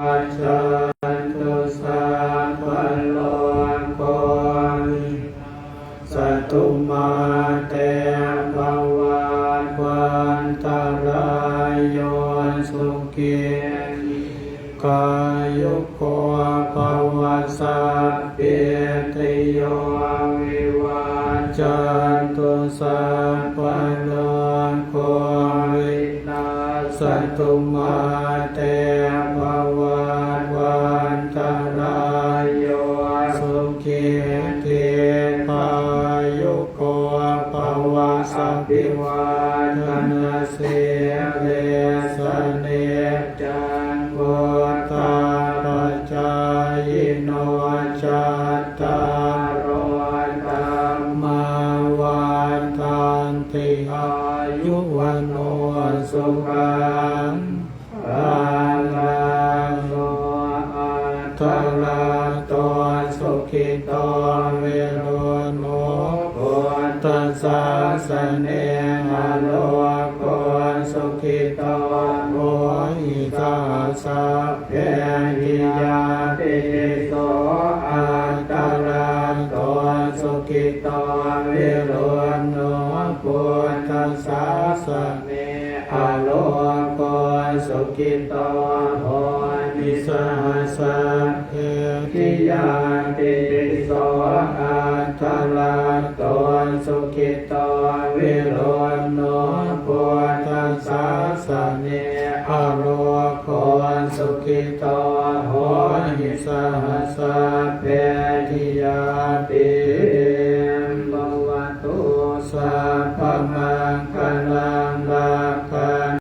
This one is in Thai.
อาจารย์ตุสัพพะโลกวิสัตตุมาเตภวันวันตรายโยสุขีกายุโกภวสัพเพติโยวิวัจจันตุสัพพะโลกวินาศตุมาเตภวันวันตรายโยสุขีติกายุโกภวสัพพิวันนาสิเลสเนจังวุฒาปัจจายโนจัตตารโอธรรมาวันตันติอายุวันโนสุขังภาลังโนอัตตลักโตสุขิโตเวโรโนพุทธัสสะเนอะโลโกสุขิโตโอหิตัสสะเพหิยาติโสอัตตลักโตสุขิโตเวโรโนพุทธัสสะเนอะโลโกสุขิโตโอหิสัสสะเพหิยาติโสอัตตลักโตสุขิโตเวโรโนพุทธัสสะเนอะโลโกสุขิโตโอหิสัส